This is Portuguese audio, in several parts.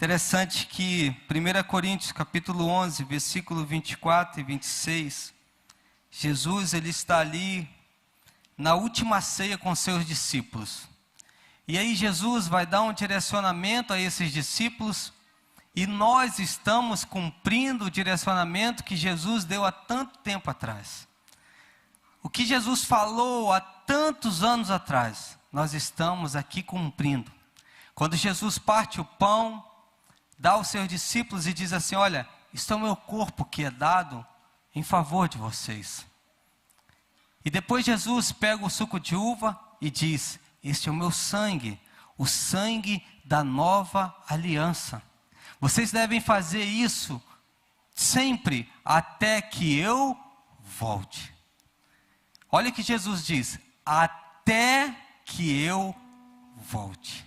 Interessante que 1 Coríntios capítulo 11, versículo 24 e 26, Jesus ele está ali na última ceia com seus discípulos. E aí Jesus vai dar um direcionamento a esses discípulos e nós estamos cumprindo o direcionamento que Jesus deu há tanto tempo atrás. O que Jesus falou há tantos anos atrás, nós estamos aqui cumprindo. Quando Jesus parte o pão, dá aos seus discípulos e diz assim: olha, isto é o meu corpo que é dado em favor de vocês. E depois Jesus pega o suco de uva e diz: este é o meu sangue, o sangue da nova aliança. Vocês devem fazer isso sempre até que eu volte. Olha o que Jesus diz: até que eu volte.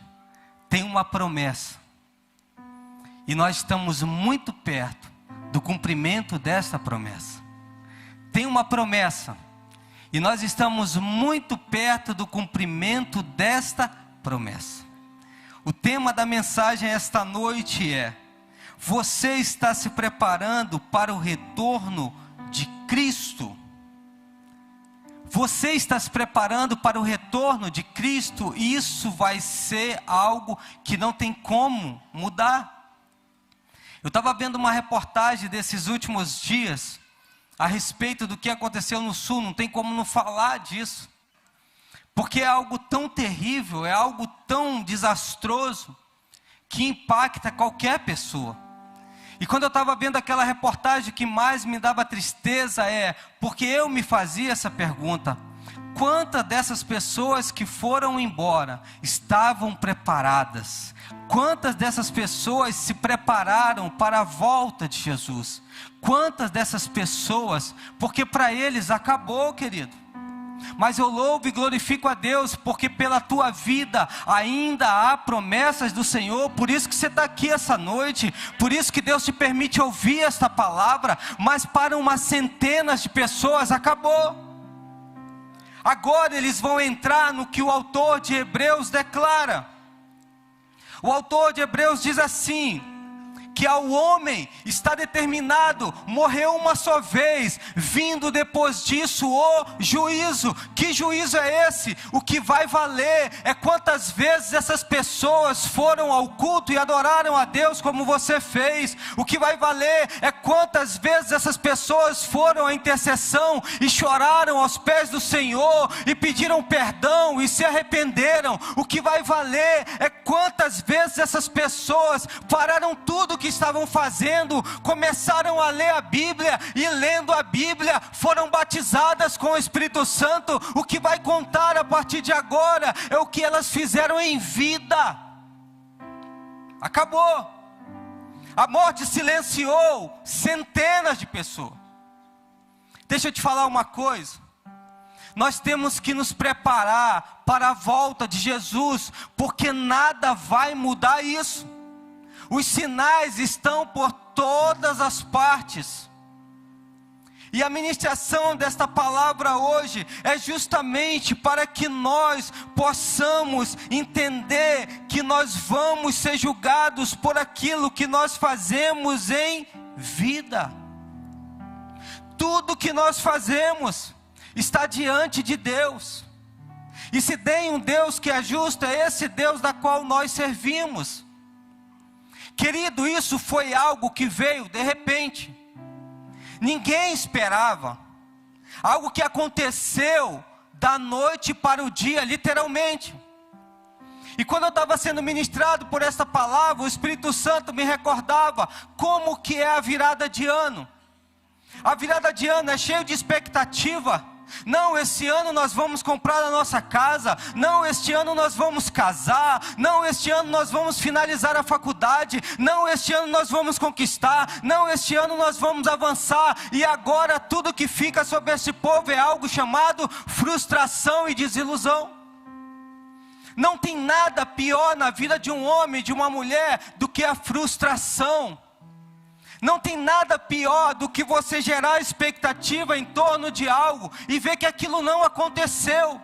Tem uma promessa. E nós estamos muito perto do cumprimento dessa promessa. Tem uma promessa. E nós estamos muito perto do cumprimento desta promessa. O tema da mensagem esta noite é: você está se preparando para o retorno de Cristo? Você está se preparando para o retorno de Cristo? E isso vai ser algo que não tem como mudar. Eu estava vendo uma reportagem desses últimos dias a respeito do que aconteceu no Sul. Não tem como não falar disso, porque é algo tão terrível, é algo tão desastroso, que impacta qualquer pessoa. E quando eu estava vendo aquela reportagem, o que mais me dava tristeza é, porque eu me fazia essa pergunta: quantas dessas pessoas que foram embora estavam preparadas? Quantas dessas pessoas se prepararam para a volta de Jesus? Quantas dessas pessoas, porque para eles acabou, querido. Mas eu louvo e glorifico a Deus, porque pela tua vida ainda há promessas do Senhor. Por isso que você está aqui essa noite, por isso que Deus te permite ouvir esta palavra. Mas para umas centenas de pessoas acabou. Agora eles vão entrar no que o autor de Hebreus declara. O autor de Hebreus diz assim: que ao homem está determinado morrer uma só vez, vindo depois disso o juízo. Que juízo é esse? O que vai valer é quantas vezes essas pessoas foram ao culto e adoraram a Deus como você fez. O que vai valer é quantas vezes essas pessoas foram à intercessão e choraram aos pés do Senhor e pediram perdão e se arrependeram. O que vai valer é quantas vezes essas pessoas pararam tudo que estavam fazendo, começaram a ler a Bíblia e lendo a Bíblia foram batizadas com o Espírito Santo. O que vai contar a partir de agora é o que elas fizeram em vida. Acabou. A morte silenciou centenas de pessoas. Deixa eu te falar uma coisa: nós temos que nos preparar para a volta de Jesus, porque nada vai mudar isso. Os sinais estão por todas as partes. E a ministração desta palavra hoje é justamente para que nós possamos entender que nós vamos ser julgados por aquilo que nós fazemos em vida. Tudo que nós fazemos está diante de Deus. E se tem um Deus que é justo, é esse Deus da qual nós servimos. Querido, isso foi algo que veio de repente. Ninguém esperava. Algo que aconteceu da noite para o dia, literalmente. E quando eu estava sendo ministrado por esta palavra, o Espírito Santo me recordava como que é a virada de ano. A virada de ano é cheio de expectativa. Não, esse ano nós vamos comprar a nossa casa. Não, este ano nós vamos casar. Não, este ano nós vamos finalizar a faculdade. Não, este ano nós vamos conquistar. Não, este ano nós vamos avançar. E agora tudo que fica sobre esse povo é algo chamado frustração e desilusão. Não tem nada pior na vida de um homem, de uma mulher, do que a frustração. Não tem nada pior do que você gerar expectativa em torno de algo e ver que aquilo não aconteceu.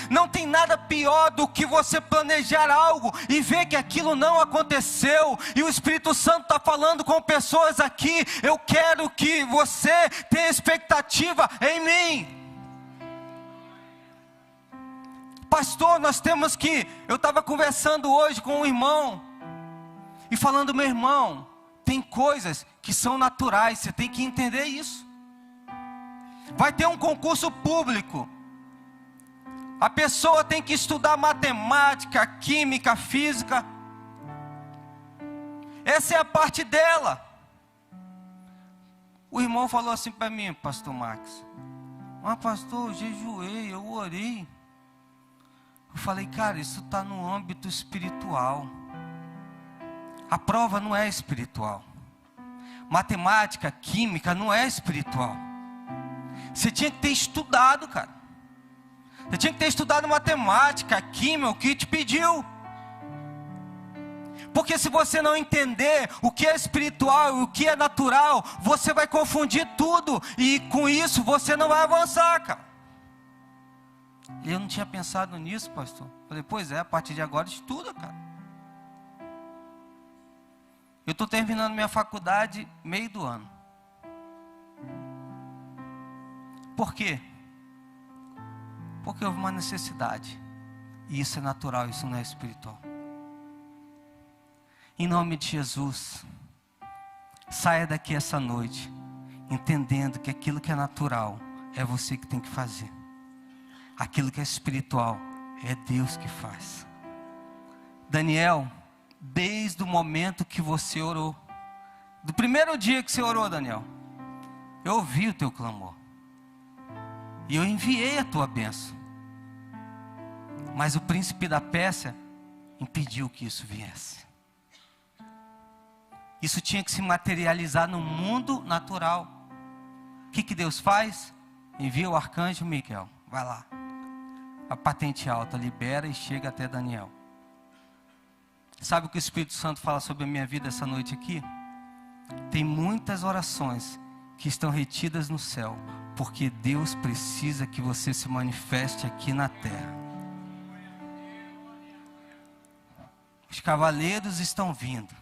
Não tem nada pior do que você planejar algo e ver que aquilo não aconteceu. E o Espírito Santo está falando com pessoas aqui: eu quero que você tenha expectativa em mim. Pastor, nós temos que... Eu estava conversando hoje com um irmão e falando: meu irmão, tem coisas que são naturais, você tem que entender isso. Vai ter um concurso público, a pessoa tem que estudar matemática, química, física. Essa é a parte dela. O irmão falou assim para mim: pastor Max, mas pastor, eu jejuei, eu orei. Eu falei: cara, isso está no âmbito espiritual. A prova não é espiritual. Matemática, química não é espiritual. Você tinha que ter estudado, cara. Você tinha que ter estudado matemática, química, o que te pediu. Porque se você não entender o que é espiritual e o que é natural, você vai confundir tudo. E com isso você não vai avançar, cara. Eu não tinha pensado nisso, pastor. Falei: pois é, a partir de agora estuda, cara. Eu estou terminando minha faculdade meio do ano. Por quê? Porque houve uma necessidade. E isso é natural, isso não é espiritual. Em nome de Jesus, saia daqui essa noite entendendo que aquilo que é natural é você que tem que fazer. Aquilo que é espiritual é Deus que faz. Daniel, desde o momento que você orou, do primeiro dia que você orou, Daniel, eu ouvi o teu clamor. E eu enviei a tua bênção. Mas o príncipe da Pérsia impediu que isso viesse. Isso tinha que se materializar no mundo natural. O que Deus faz? Envia o arcanjo Miguel. Vai lá. A patente alta libera e chega até Daniel. Sabe o que o Espírito Santo fala sobre a minha vida essa noite aqui? Tem muitas orações que estão retidas no céu, porque Deus precisa que você se manifeste aqui na terra. Os cavaleiros estão vindo,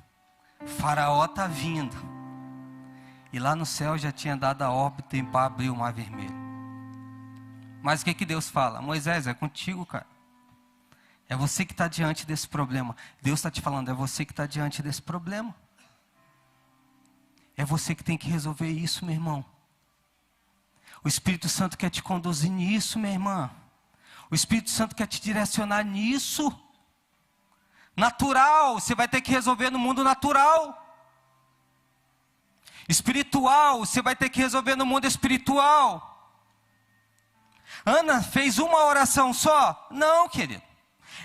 Faraó está vindo, e lá no céu já tinha dado a órbita para abrir o mar vermelho. Mas o que Deus fala? Moisés, é contigo, cara. É você que está diante desse problema. Deus está te falando: é você que está diante desse problema. É você que tem que resolver isso, meu irmão. O Espírito Santo quer te conduzir nisso, minha irmã. O Espírito Santo quer te direcionar nisso. Natural, você vai ter que resolver no mundo natural. Espiritual, você vai ter que resolver no mundo espiritual. Ana fez uma oração só? Não, querido.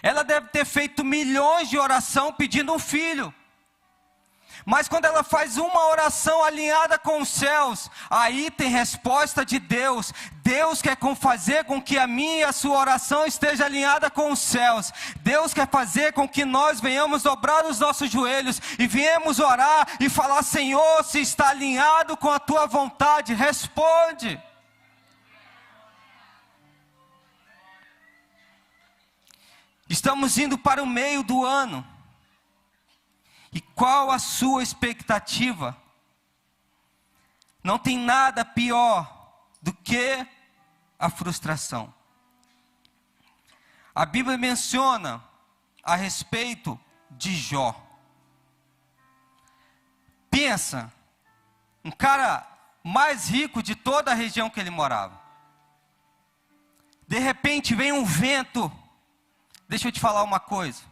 Ela deve ter feito milhões de oração pedindo um filho. Mas quando ela faz uma oração alinhada com os céus, aí tem resposta de Deus. Deus quer fazer com que a minha e a sua oração esteja alinhada com os céus. Deus quer fazer com que nós venhamos dobrar os nossos joelhos e viemos orar e falar: Senhor, se está alinhado com a tua vontade, responde. Estamos indo para o meio do ano. E qual a sua expectativa? Não tem nada pior do que a frustração. A Bíblia menciona a respeito de Jó. Pensa, um cara mais rico de toda a região que ele morava. De repente vem um vento. Deixa eu te falar uma coisa.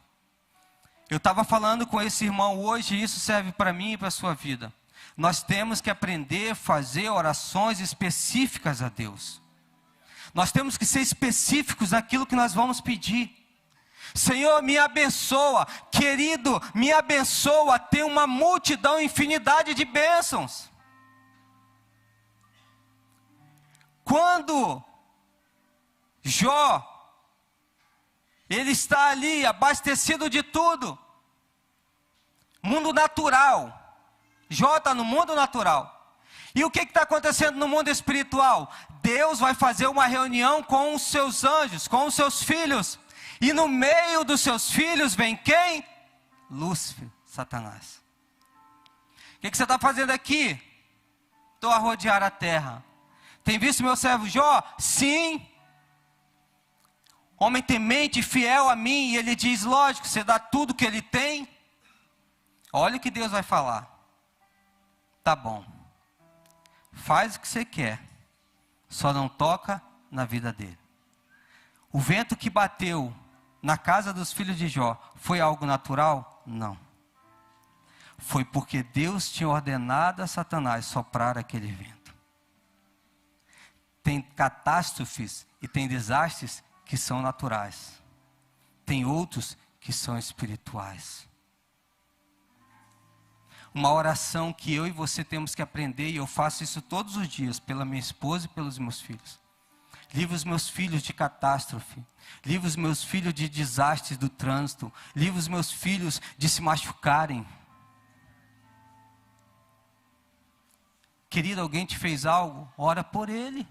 Eu estava falando com esse irmão hoje, e isso serve para mim e para a sua vida. Nós temos que aprender a fazer orações específicas a Deus. Nós temos que ser específicos naquilo que nós vamos pedir. Senhor, me abençoa. Querido, me abençoa. Tem uma multidão, infinidade de bênçãos. Quando Jó, ele está ali abastecido de tudo. Mundo natural. Jó está no mundo natural. E o que está acontecendo no mundo espiritual? Deus vai fazer uma reunião com os seus anjos, com os seus filhos. E no meio dos seus filhos vem quem? Lúcifer, Satanás. O que você está fazendo aqui? Estou a rodear a terra. Tem visto meu servo Jó? Sim. Homem temente, fiel a mim. E ele diz, lógico, você dá tudo que ele tem. Olha o que Deus vai falar. Tá bom. Faz o que você quer. Só não toca na vida dele. O vento que bateu na casa dos filhos de Jó foi algo natural? Não. Foi porque Deus tinha ordenado a Satanás soprar aquele vento. Tem catástrofes e tem desastres que são naturais. Tem outros que são espirituais. Uma oração que eu e você temos que aprender, e eu faço isso todos os dias, pela minha esposa e pelos meus filhos. Livra os meus filhos de catástrofe. Livra os meus filhos de desastres do trânsito. Livra os meus filhos de se machucarem. Querido, alguém te fez algo? Ora por ele.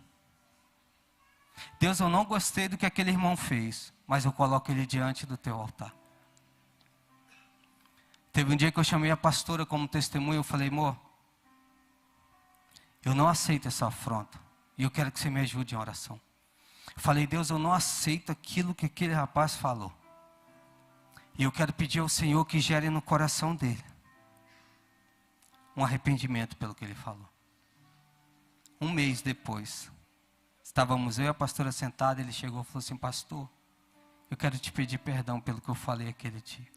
Deus, eu não gostei do que aquele irmão fez, mas eu coloco ele diante do teu altar. Teve um dia que eu chamei a pastora como testemunha, eu falei, amor, eu não aceito essa afronta, e eu quero que você me ajude em oração. Eu falei, Deus, eu não aceito aquilo que aquele rapaz falou, e eu quero pedir ao Senhor que gere no coração dele um arrependimento pelo que ele falou. Um mês depois, estávamos eu e a pastora sentada, ele chegou e falou assim, pastor, eu quero te pedir perdão pelo que eu falei aquele dia.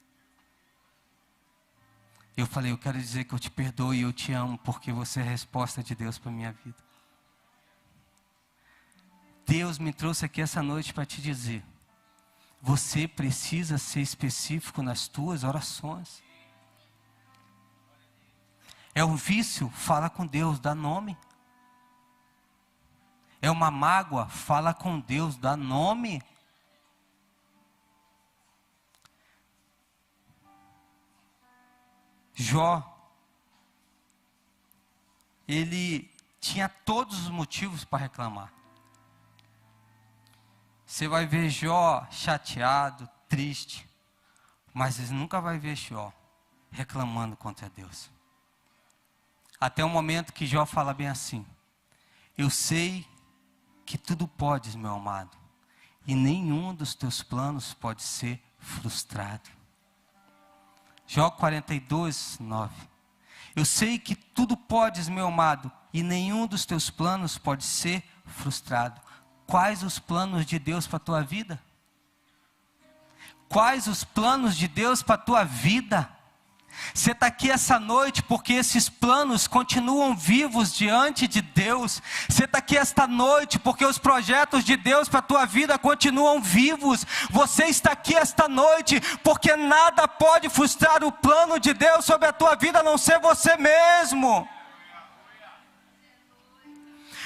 Eu falei, eu quero dizer que eu te perdoo e eu te amo, porque você é a resposta de Deus para a minha vida. Deus me trouxe aqui essa noite para te dizer, você precisa ser específico nas tuas orações. É um vício? Fala com Deus, dá nome. É uma mágoa? Fala com Deus, dá nome. Jó, ele tinha todos os motivos para reclamar. Você vai ver Jó chateado, triste, mas você nunca vai ver Jó reclamando contra Deus. Até o momento que Jó fala bem assim, eu sei que tudo podes, meu amado, e nenhum dos teus planos pode ser frustrado. Jó 42, 9. Eu sei que tudo podes, meu amado, e nenhum dos teus planos pode ser frustrado. Quais os planos de Deus para a tua vida? Quais os planos de Deus para a tua vida? Você está aqui essa noite porque esses planos continuam vivos diante de Deus. Você está aqui esta noite porque os projetos de Deus para a tua vida continuam vivos. Você está aqui esta noite porque nada pode frustrar o plano de Deus sobre a tua vida, a não ser você mesmo.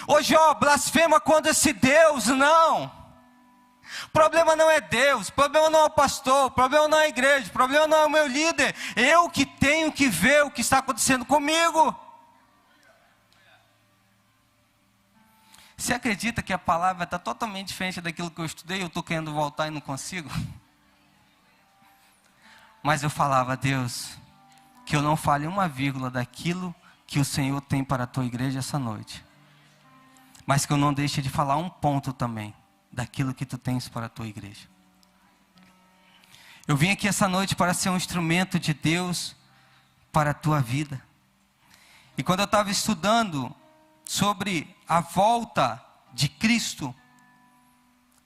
Ô Jó, blasfema contra esse Deus? Não. O problema não é Deus, o problema não é o pastor, o problema não é a igreja, o problema não é o meu líder. Eu que tenho que ver o que está acontecendo comigo. Você acredita que a palavra está totalmente diferente daquilo que eu estudei? Eu estou querendo voltar e não consigo. Mas eu falava, Deus, que eu não fale uma vírgula daquilo que o Senhor tem para a tua igreja essa noite. Mas que eu não deixe de falar um ponto também daquilo que tu tens para a tua igreja. Eu vim aqui essa noite para ser um instrumento de Deus para a tua vida. E quando eu estava estudando sobre a volta de Cristo,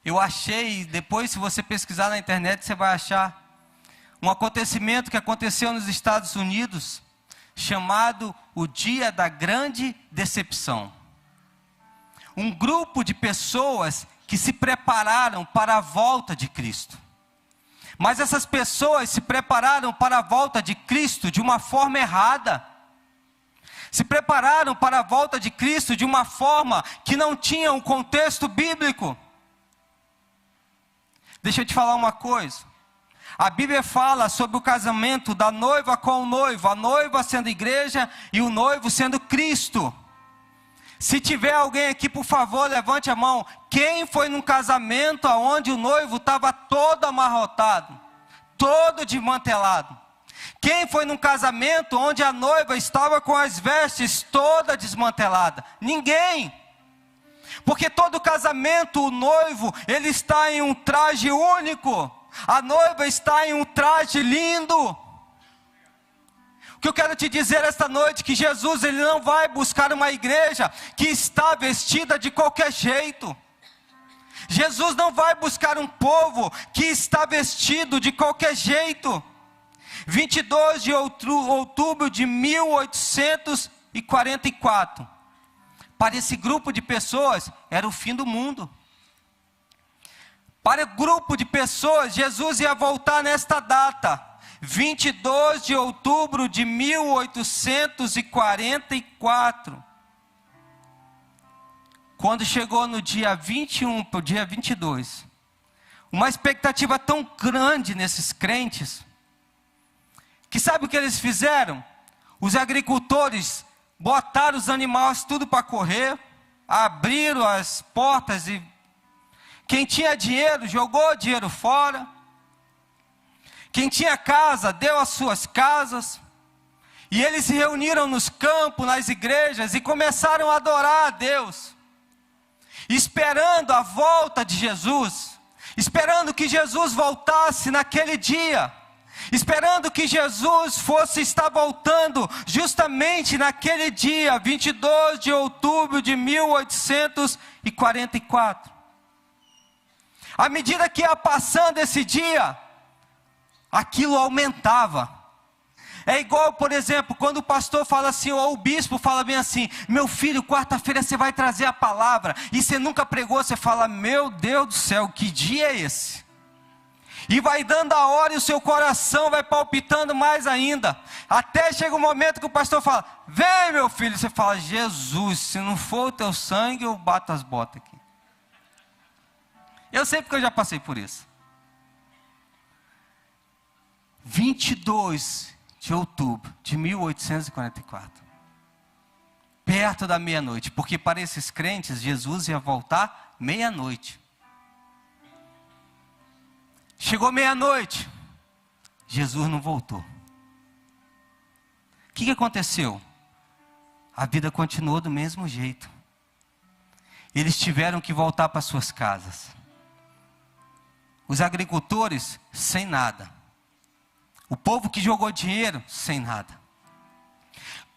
eu achei, depois se você pesquisar na internet, você vai achar um acontecimento que aconteceu nos Estados Unidos, chamado o Dia da Grande Decepção. Um grupo de pessoas que se prepararam para a volta de Cristo. Mas essas pessoas se prepararam para a volta de Cristo de uma forma errada. Se prepararam para a volta de Cristo de uma forma que não tinha um contexto bíblico. Deixa eu te falar uma coisa. A Bíblia fala sobre o casamento da noiva com o noivo. A noiva sendo igreja e o noivo sendo Cristo. Se tiver alguém aqui, por favor, levante a mão. Quem foi num casamento onde o noivo estava todo amarrotado, todo desmantelado? Quem foi num casamento onde a noiva estava com as vestes toda desmantelada? Ninguém. Porque todo casamento, o noivo, ele está em um traje único. A noiva está em um traje lindo. O que eu quero te dizer esta noite é que Jesus, ele não vai buscar uma igreja que está vestida de qualquer jeito. Jesus não vai buscar um povo que está vestido de qualquer jeito. 22 de outubro de 1844. Para esse grupo de pessoas, era o fim do mundo. Para o grupo de pessoas, Jesus ia voltar nesta data. 22 de outubro de 1844. Quando chegou no dia 21 para o dia 22. Uma expectativa tão grande nesses crentes, que sabe o que eles fizeram? Os agricultores botaram os animais tudo para correr, abriram as portas e quem tinha dinheiro jogou dinheiro fora. Quem tinha casa deu as suas casas. E eles se reuniram nos campos, nas igrejas e começaram a adorar a Deus, esperando a volta de Jesus, esperando que Jesus voltasse naquele dia, esperando que Jesus fosse estar voltando justamente naquele dia, 22 de outubro de 1844. À medida que ia passando esse dia, aquilo aumentava. É igual, por exemplo, quando o pastor fala assim, ou o bispo fala bem assim: meu filho, quarta-feira você vai trazer a palavra, e você nunca pregou, você fala: meu Deus do céu, que dia é esse? E vai dando a hora e o seu coração vai palpitando mais ainda, até chega um momento que o pastor fala: vem meu filho, você fala: Jesus, se não for o teu sangue, eu bato as botas aqui. Eu sei porque eu já passei por isso. 22 de outubro de 1844, perto da meia-noite, porque para esses crentes, Jesus ia voltar meia-noite. Chegou meia-noite, Jesus não voltou. O que aconteceu? A vida continuou do mesmo jeito. Eles tiveram que voltar para suas casas. Os agricultores sem nada. O povo que jogou dinheiro sem nada.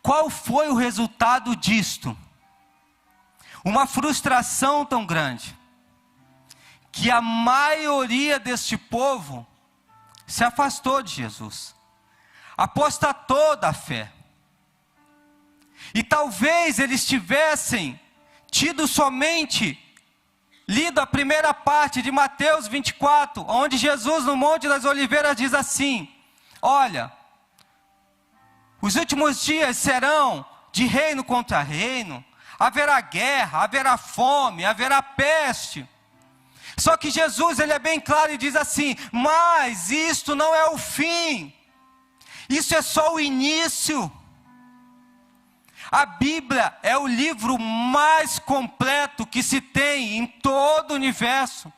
Qual foi o resultado disto? Uma frustração tão grande, que a maioria deste povo se afastou de Jesus, apostatou da fé. E talvez eles tivessem tido somente lido a primeira parte de Mateus 24, onde Jesus no Monte das Oliveiras diz assim: olha, os últimos dias serão de reino contra reino, haverá guerra, haverá fome, haverá peste. Só que Jesus, ele é bem claro e diz assim: mas isto não é o fim, isso é só o início. A Bíblia é o livro mais completo que se tem em todo o universo.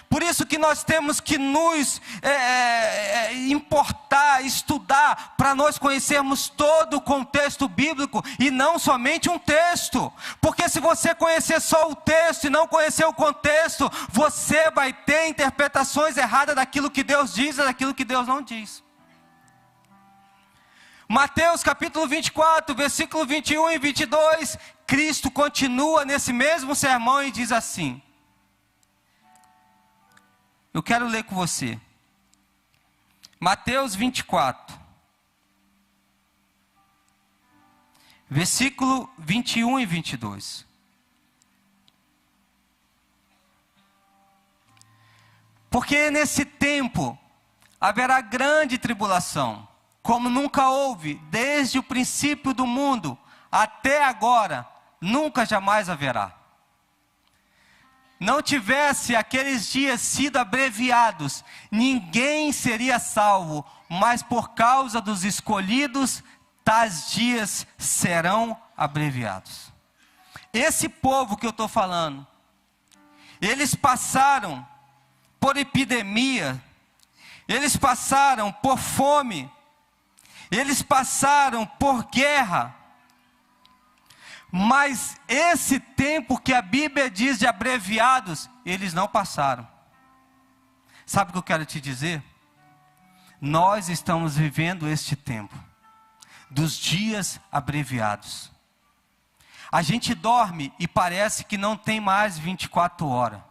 Por isso que nós temos que nos importar, estudar, para nós conhecermos todo o contexto bíblico e não somente um texto. Porque se você conhecer só o texto e não conhecer o contexto, você vai ter interpretações erradas daquilo que Deus diz e daquilo que Deus não diz. Mateus capítulo 24, versículo 21 e 22, Cristo continua nesse mesmo sermão e diz assim. Eu quero ler com você. Mateus 24, versículo 21 e 22. Porque nesse tempo haverá grande tribulação, como nunca houve, desde o princípio do mundo até agora, nunca jamais haverá. Não tivesse aqueles dias sido abreviados, ninguém seria salvo, mas por causa dos escolhidos, tais dias serão abreviados. esse povo que eu estou falando, eles passaram por epidemia, eles passaram por fome, eles passaram por guerra, mas esse tempo que a Bíblia diz de abreviados, eles não passaram. Sabe o que eu quero te dizer? Nós estamos vivendo este tempo dos dias abreviados. A gente dorme e parece que não tem mais 24 horas.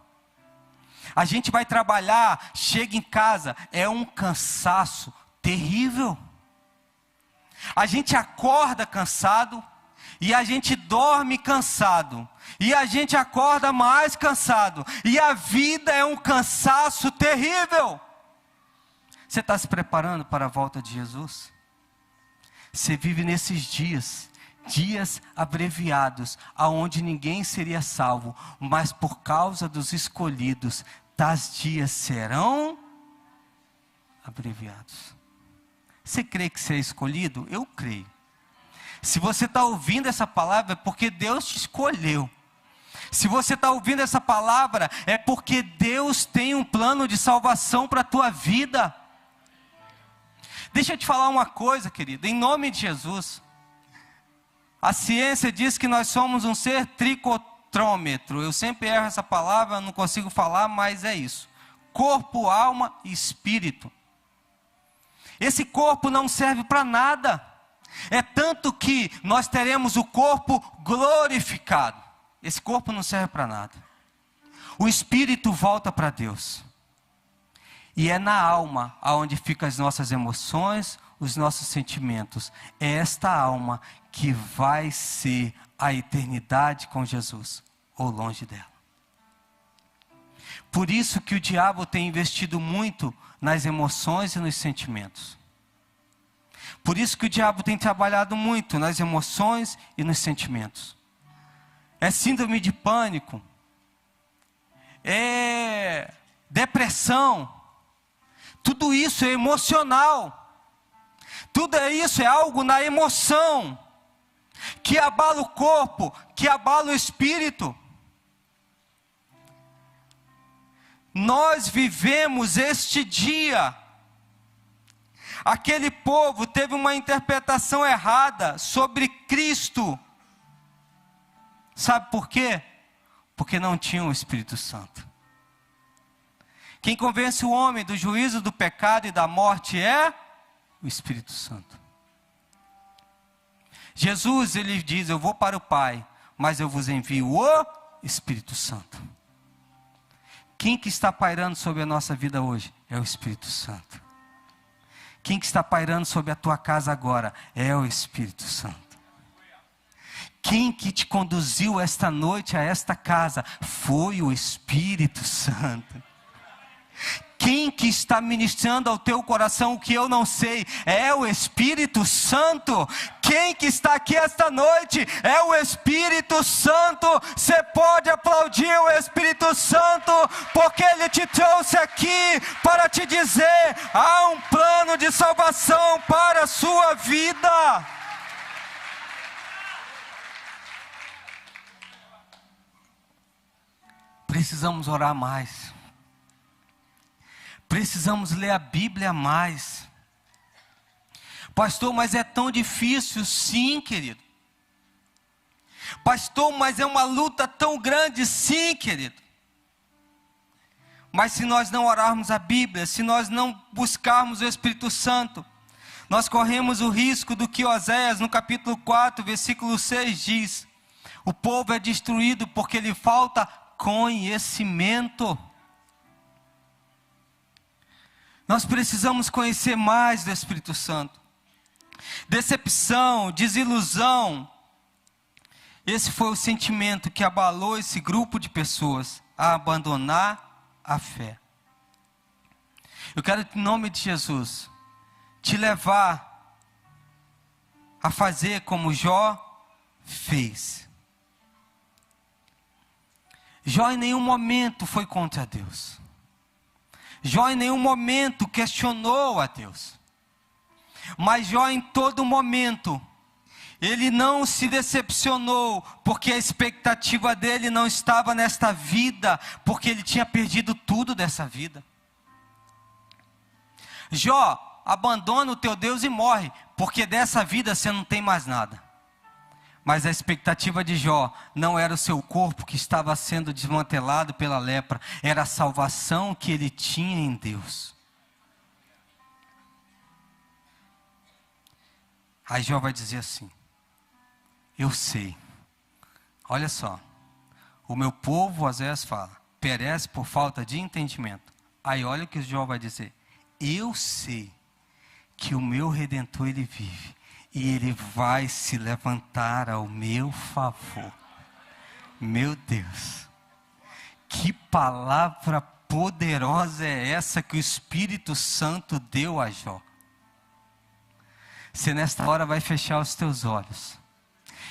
A gente vai trabalhar, chega em casa, é um cansaço terrível. A gente acorda cansado e a gente dorme cansado. E a gente acorda mais cansado. E a vida é um cansaço terrível. Você está se preparando para a volta de Jesus? Você vive nesses dias abreviados, aonde ninguém seria salvo, mas por causa dos escolhidos, tais dias serão abreviados. Você crê que você é escolhido? Eu creio. Se você está ouvindo essa palavra, é porque Deus te escolheu. Se você está ouvindo essa palavra, é porque Deus tem um plano de salvação para a tua vida. Deixa eu te falar uma coisa, querido, em nome de Jesus. A ciência diz que nós somos um ser tricotrômetro. Eu sempre erro essa palavra, não consigo falar, mas é isso. Corpo, alma e espírito. Esse corpo não serve para nada. É tanto que nós teremos o corpo glorificado. Esse corpo não serve para nada. O espírito volta para Deus. E é na alma aonde ficam as nossas emoções, os nossos sentimentos. É esta alma que vai ser a eternidade com Jesus, ou longe dela. Por isso que o diabo tem investido muito nas emoções e nos sentimentos. Por isso que o diabo tem trabalhado muito nas emoções e nos sentimentos. É síndrome de pânico, é depressão, tudo isso é emocional, tudo isso é algo na emoção, que abala o corpo, que abala o espírito. Nós vivemos este dia. Aquele povo teve uma interpretação errada sobre Cristo. Sabe por quê? Porque não tinham o Espírito Santo. Quem convence o homem do juízo, do pecado e da morte é o Espírito Santo. Jesus, ele diz, eu vou para o Pai, mas eu vos envio o Espírito Santo. Quem que está pairando sobre a nossa vida hoje? É o Espírito Santo. Quem que está pairando sobre a tua casa agora? É o Espírito Santo. Quem que te conduziu esta noite a esta casa? Foi o Espírito Santo. Quem que está ministrando ao teu coração o que eu não sei? É o Espírito Santo. Quem que está aqui esta noite? É o Espírito Santo. Você pode aplaudir o Espírito Santo, porque Ele te trouxe aqui para te dizer, há um plano de salvação para a sua vida. Precisamos orar mais. Precisamos ler a Bíblia mais. Pastor, mas é tão difícil. Sim, querido. Pastor, mas é uma luta tão grande. Sim, querido. Mas se nós não orarmos a Bíblia, se nós não buscarmos o Espírito Santo, nós corremos o risco do que Oséias no capítulo 4, versículo 6 diz: o povo é destruído porque lhe falta conhecimento. Nós precisamos conhecer mais do Espírito Santo. Decepção, desilusão. Esse foi o sentimento que abalou esse grupo de pessoas a abandonar a fé. Eu quero, em nome de Jesus, te levar a fazer como Jó fez. Jó em nenhum momento foi contra Deus. Jó em nenhum momento questionou a Deus. Mas Jó em todo momento, Ele não se decepcionou, porque a expectativa dele não estava nesta vida, porque ele tinha perdido tudo dessa vida. Jó, abandona o teu Deus e morre, porque dessa vida você não tem mais nada. Mas a expectativa de Jó não era o seu corpo que estava sendo desmantelado pela lepra, era a salvação que ele tinha em Deus. Aí Jó vai dizer assim: eu sei, olha só, o meu povo, às vezes fala, perece por falta de entendimento. Aí olha o que Jó vai dizer: eu sei que o meu Redentor ele vive, e ele vai se levantar ao meu favor. Meu Deus, que palavra poderosa é essa que o Espírito Santo deu a Jó. Você nesta hora vai fechar os teus olhos,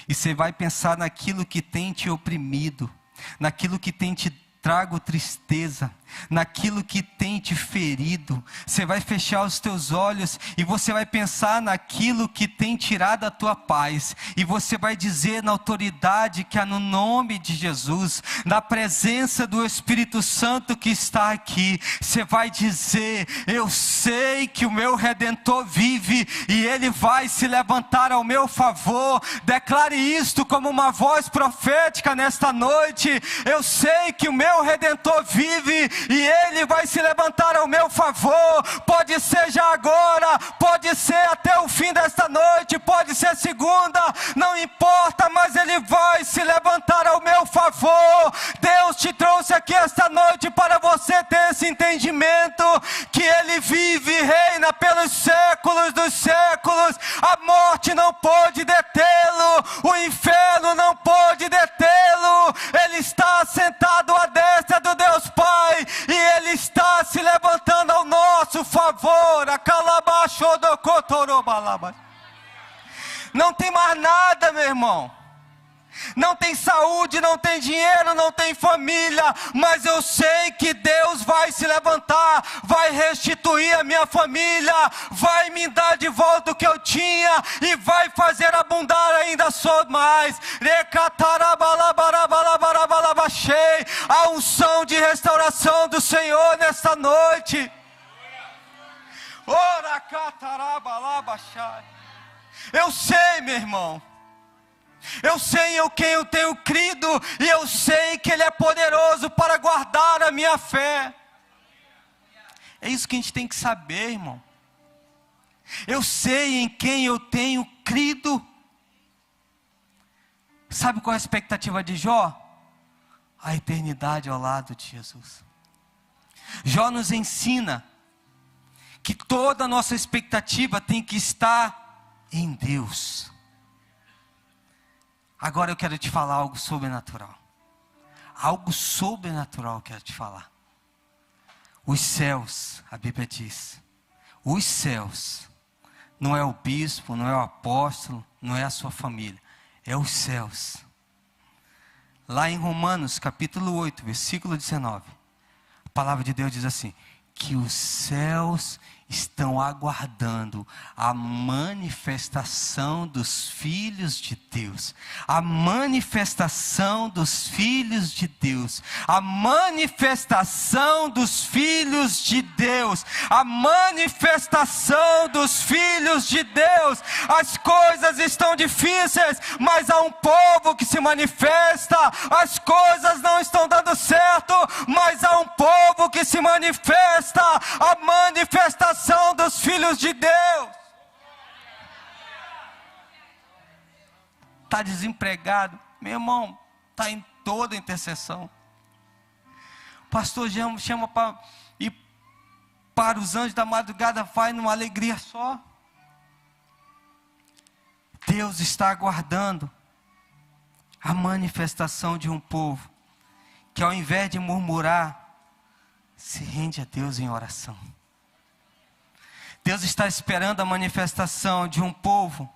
e você vai pensar naquilo que tem te oprimido, naquilo que tem te trago tristeza, naquilo que tem te ferido. Você vai fechar os teus olhos e você vai pensar naquilo que tem tirado a tua paz, e você vai dizer na autoridade que há no nome de Jesus, na presença do Espírito Santo que está aqui, você vai dizer: eu sei que o meu Redentor vive e ele vai se levantar ao meu favor. Declare isto como uma voz profética nesta noite: eu sei que o meu Redentor vive e ele vai se levantar ao meu favor. Pode ser já agora, pode ser até o fim desta noite, pode ser segunda, não importa, mas ele vai se levantar ao meu favor. Deus te trouxe aqui esta noite para você ter esse entendimento, que ele vive e reina pelos séculos dos séculos. A morte não pode detê-lo, o inferno não pode detê-lo. Ele está sentado à destra do Deus Pai, e ele está se levantando ao nosso favor. Não tem mais nada, meu irmão. Não tem saúde, não tem dinheiro, não tem família, mas eu sei que Deus vai se levantar, vai restituir a minha família, vai me dar de volta o que eu tinha e vai fazer abundar ainda só mais. A unção de restauração do Senhor nesta noite. Eu sei, meu irmão, eu sei em quem eu tenho crido, e eu sei que Ele é poderoso para guardar a minha fé. É isso que a gente tem que saber, irmão. Eu sei em quem eu tenho crido. Sabe qual é a expectativa de Jó? A eternidade ao lado de Jesus. Jó nos ensina que toda a nossa expectativa tem que estar em Deus. Agora eu quero te falar algo sobrenatural. Algo sobrenatural eu quero te falar. Os céus, a Bíblia diz, os céus, não é o bispo, não é o apóstolo, não é a sua família, é os céus. Lá em Romanos capítulo 8, versículo 19, a palavra de Deus diz assim: que os céus estão aguardando a manifestação dos filhos de Deus. A manifestação dos filhos de Deus. A manifestação dos filhos de Deus. A manifestação dos filhos de Deus. As coisas estão difíceis, mas há um povo que se manifesta. As coisas não estão dando certo, mas há um povo que se manifesta. A manifestação dos filhos de Deus. Está desempregado, meu irmão, está em toda intercessão. O pastor chama para ir para os anjos da madrugada, vai numa alegria só. Deus está aguardando a manifestação de um povo que, ao invés de murmurar, se rende a Deus em oração. Deus está esperando a manifestação de um povo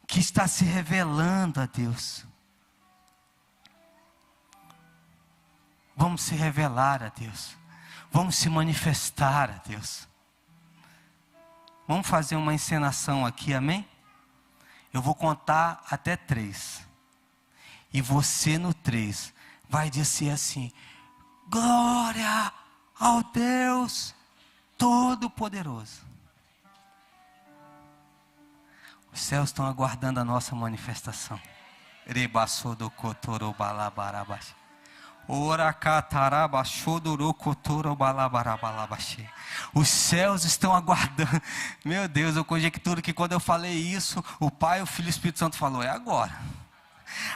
que está se revelando a Deus. Vamos se revelar a Deus. Vamos se manifestar a Deus. Vamos fazer uma encenação aqui, amém? Eu vou contar até 3. E você no 3 vai dizer assim: glória ao Deus Todo-Poderoso. Os céus estão aguardando a nossa manifestação. Os céus estão aguardando. Meu Deus, eu conjecturo que quando eu falei isso, o Pai, o Filho e o Espírito Santo falou: é agora.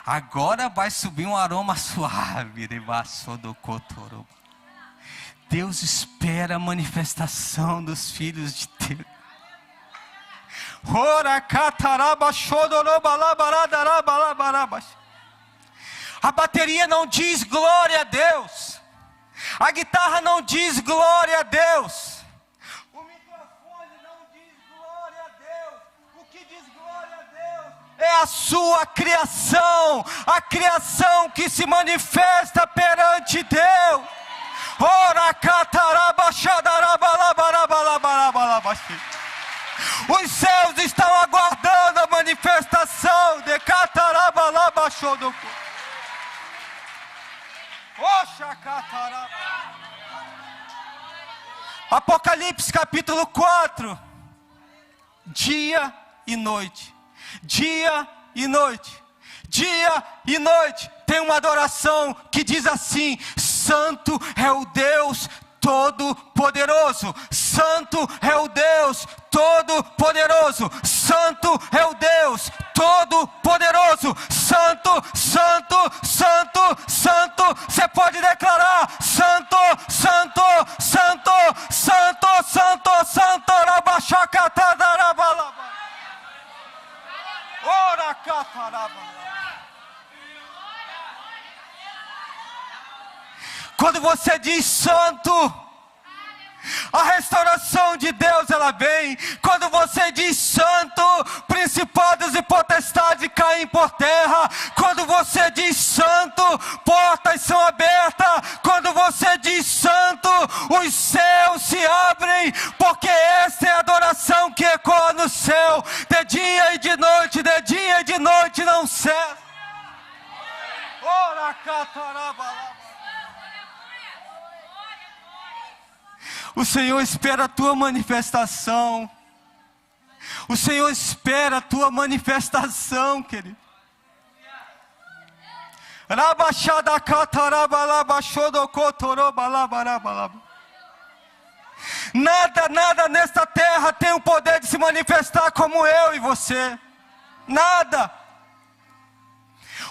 Agora vai subir um aroma suave. Deus espera a manifestação dos filhos de Deus. A bateria não diz glória a Deus. A guitarra não diz glória a Deus. O microfone não diz glória a Deus. O que diz glória a Deus é a sua criação. A criação que se manifesta perante Deus. Os céus estão aguardando a manifestação de Catarabalabashodoku. Apocalipse capítulo 4. Dia e noite. Dia e noite. Dia e noite. Tem uma adoração que diz assim: Santo é o Deus Todo-Poderoso. Santo é o Deus Todo-Poderoso. Santo é o Deus Todo-Poderoso. Santo, Santo, Santo, Santo. Você pode declarar: Santo, Santo, Santo, Santo, Santo, Santo. Rabachacatadarabalaba. Ora cataraba. Quando você diz santo, a restauração de Deus ela vem. Quando você diz santo, principados e potestades caem por terra. Quando você diz santo, portas são abertas. Quando você diz santo, os céus se abrem, porque essa é a adoração que ecoa no céu, de dia e de noite, de dia e de noite não cessa. Ora catarabalaba. O Senhor espera a tua manifestação. O Senhor espera a tua manifestação, querido. Nada nesta terra tem o poder de se manifestar como eu e você. Nada.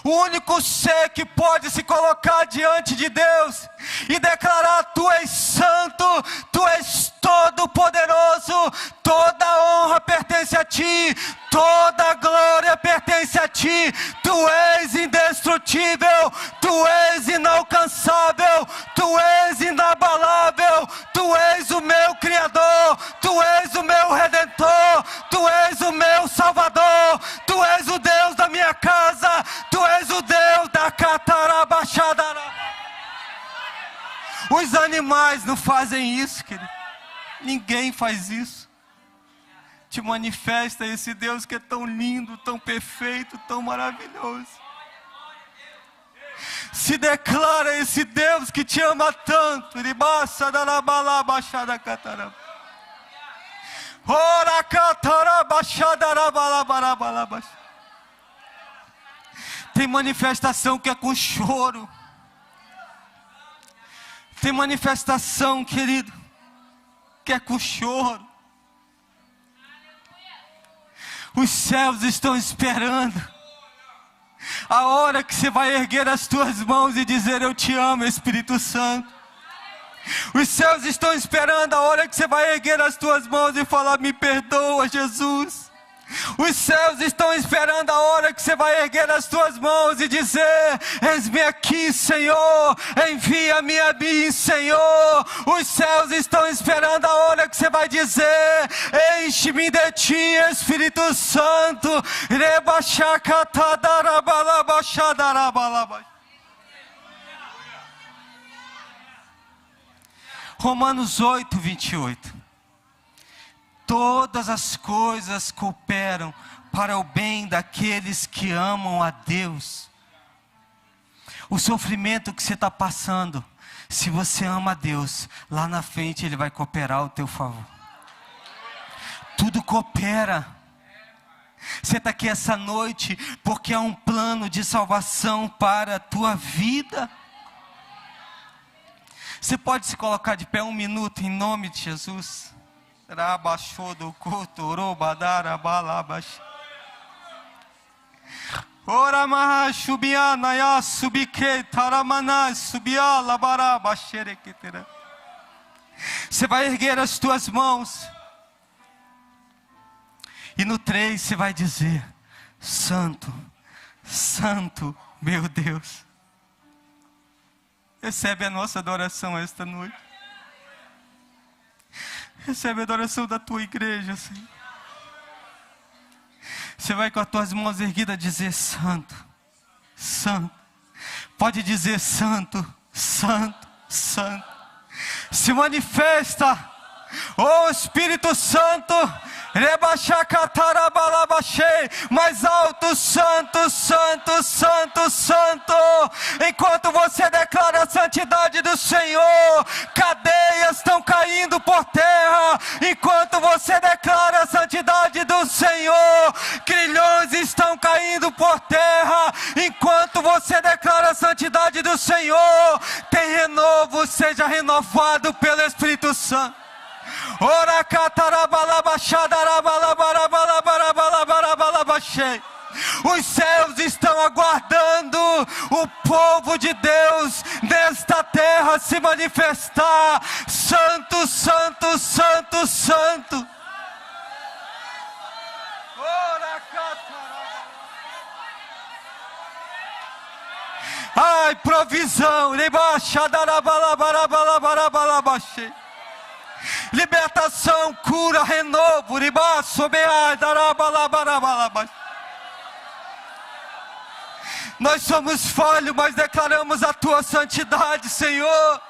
O único ser que pode se colocar diante de Deus e declarar: Tu és santo, Tu és todo-poderoso, toda honra pertence a Ti, toda glória pertence a Ti, Tu és indestrutível, Tu és inalcançável, Tu és inabalável, Tu és o meu Criador, Tu és o meu Redentor, Tu és o meu Salvador, Tu és o Deus da minha casa, Tu és o Deus da Catarabaxadara. Os animais não fazem isso, querido. Ninguém faz isso. Te manifesta esse Deus que é tão lindo, tão perfeito, tão maravilhoso. Se declara esse Deus que te ama tanto. Tem manifestação que é com choro. Tem manifestação, querido, que é com choro. Os céus estão esperando a hora que você vai erguer as tuas mãos e dizer: eu te amo, Espírito Santo. Os céus estão esperando a hora que você vai erguer as tuas mãos e falar: me perdoa, Jesus. Os céus estão esperando a hora que você vai erguer as tuas mãos e dizer: eis-me aqui, Senhor, envia-me a mim, Senhor. Os céus estão esperando a hora que você vai dizer: enche-me de Ti, Espírito Santo. Romanos 8, 28. todas as coisas cooperam para o bem daqueles que amam a Deus. O sofrimento que você está passando, se você ama a Deus, lá na frente Ele vai cooperar ao teu favor. Tudo coopera. Você está aqui essa noite porque há um plano de salvação para a tua vida. Você pode se colocar de pé um minuto em nome de Jesus. Ora mahashubiana ya subike taramana subiala baraba xerequetera. Você vai erguer as tuas mãos. E no 3 você vai dizer: Santo, Santo, meu Deus. Recebe a nossa adoração esta noite. Recebe a adoração da tua igreja, Senhor. Você vai com as tuas mãos erguidas dizer: Santo, Santo. Pode dizer: Santo, Santo, Santo. Se manifesta, ó Espírito Santo. Mais alto: Santo, Santo, Santo, Santo. Enquanto você declara a santidade do Senhor, cadeias estão caindo por terra. Enquanto você declara a santidade do Senhor, grilhões estão caindo por terra. Enquanto você declara a santidade do Senhor, tem renovo. Seja renovado pelo Espírito Santo. Ora os céus estão aguardando o povo de Deus nesta terra se manifestar. Santo, Santo, Santo, Santo. Ai, provisão. Libertação, cura, renovo. Nós somos falhos, mas declaramos a tua santidade, Senhor.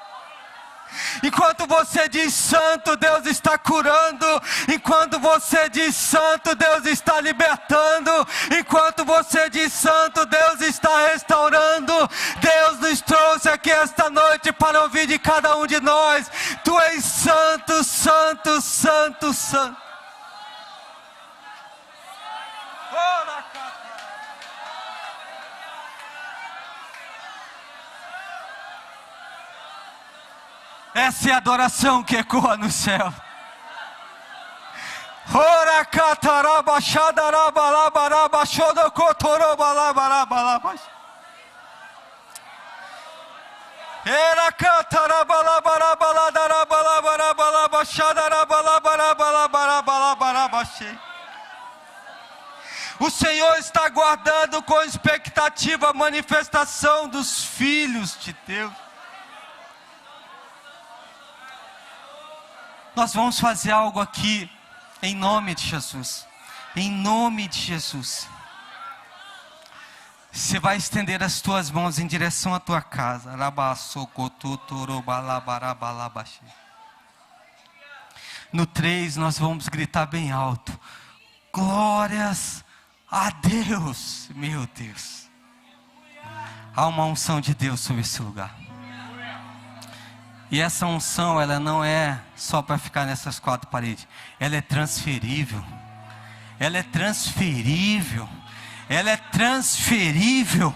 Enquanto você diz santo, Deus está curando. Enquanto você diz santo, Deus está libertando. Enquanto você diz santo, Deus está restaurando. Deus nos trouxe aqui esta noite para ouvir de cada um de nós: Tu és santo, santo, santo, santo. Essa é a adoração que ecoa no céu. Ora cataraba xadarabalaba xodocotorobalabalabalaba. Era catarabalabalabalabalabalabalaba xadarabalabalabalabalabalaba. O Senhor está aguardando com expectativa a manifestação dos filhos de Deus. Nós vamos fazer algo aqui, em nome de Jesus. Em nome de Jesus. Você vai estender as tuas mãos em direção à tua casa. No 3 nós vamos gritar bem alto: glórias a Deus. Meu Deus. Há uma unção de Deus sobre esse lugar. E essa unção, ela não é só para ficar nessas 4 paredes. Ela é transferível. Ela é transferível. Ela é transferível.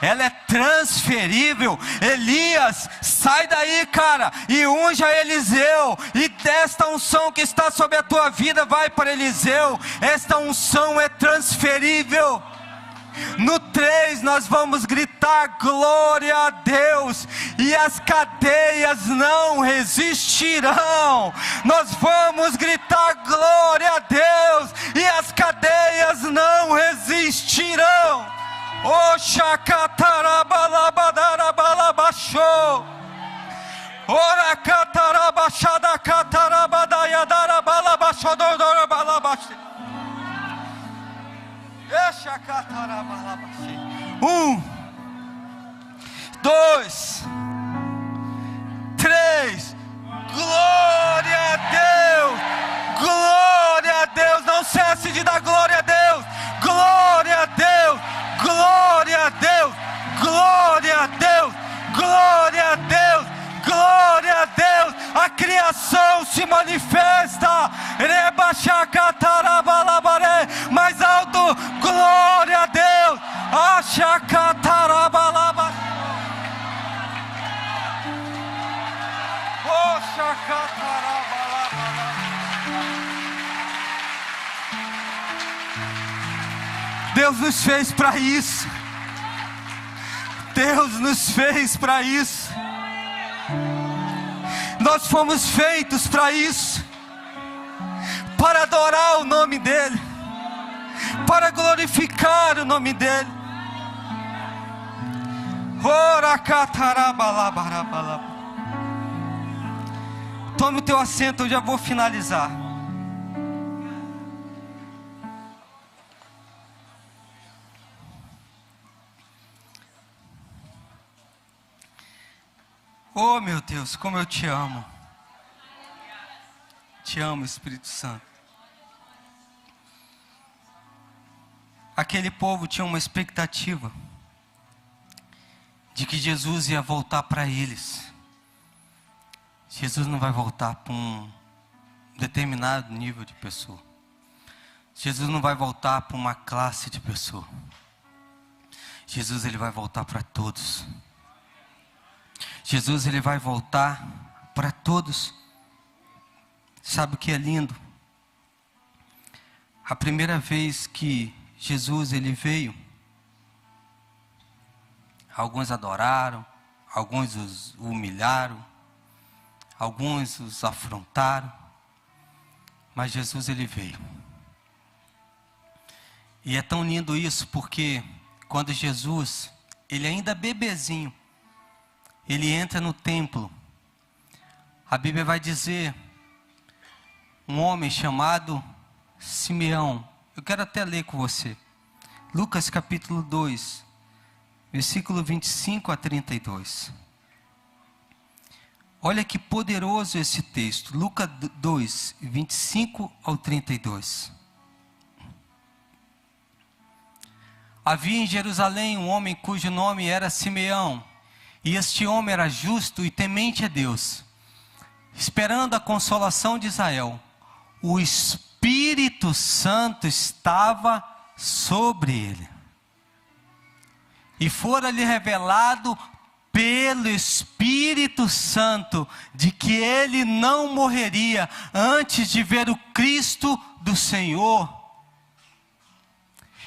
Ela é transferível. Elias, sai daí, cara, e unja Eliseu. E desta unção que está sobre a tua vida, vai para Eliseu. Esta unção é transferível. No 3 nós vamos gritar glória a Deus, e as cadeias não resistirão. Nós vamos gritar glória a Deus, e as cadeias não resistirão. Oxacatarabalabadarabalabaxô. Ora catarabachada catarabadaiadarabalabachadodorabalabaxê. 1, 2, 3. Glória a Deus! Glória! se manifesta. Mais alto, glória a Deus. Deus nos fez para isso. Deus nos fez para isso. Nós fomos feitos para isso, para adorar o nome dEle, para glorificar o nome dEle. Tome o teu assento, eu já vou finalizar. Oh meu Deus, como eu te amo. Te amo, Espírito Santo. Aquele povo tinha uma expectativa de que Jesus ia voltar para eles. Jesus não vai voltar para um determinado nível de pessoa. Jesus não vai voltar para uma classe de pessoa. Jesus, ele vai voltar para todos. Jesus, ele vai voltar para todos. Sabe o que é lindo? A primeira vez que Jesus ele veio, alguns adoraram, alguns os humilharam, alguns os afrontaram, mas Jesus ele veio. E é tão lindo isso, porque quando Jesus, ele ainda bebezinho, ele entra no templo, a Bíblia vai dizer, um homem chamado Simeão, eu quero até ler com você, Lucas capítulo 2, versículo 25 a 32. Olha que poderoso esse texto, Lucas 2, 25 ao 32. Havia em Jerusalém um homem cujo nome era Simeão, e este homem era justo e temente a Deus, esperando a consolação de Israel. O Espírito Santo estava sobre ele, e fora-lhe revelado pelo Espírito Santo de que ele não morreria antes de ver o Cristo do Senhor.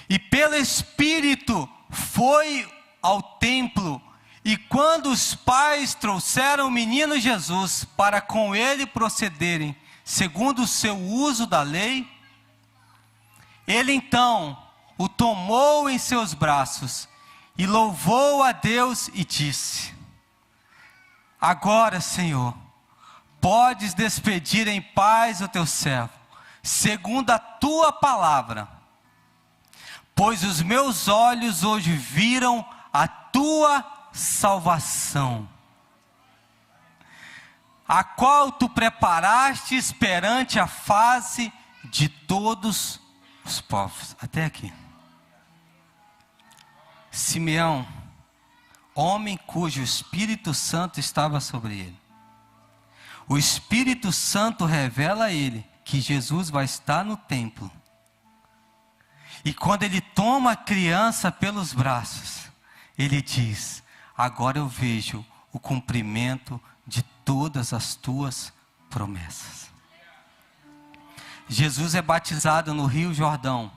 E pelo Espírito foi ao templo, e quando os pais trouxeram o menino Jesus para com ele procederem segundo o seu uso da lei, ele então o tomou em seus braços e louvou a Deus e disse: agora, Senhor, podes despedir em paz o teu servo, segundo a tua palavra, pois os meus olhos hoje viram a tua salvação, a qual tu preparaste perante a face de todos os povos. Até aqui. Simeão, homem cujo Espírito Santo estava sobre ele. O Espírito Santo revela a ele que Jesus vai estar no templo. E quando ele toma a criança pelos braços, ele diz: agora eu vejo o cumprimento de todas as tuas promessas. Jesus é batizado no Rio Jordão,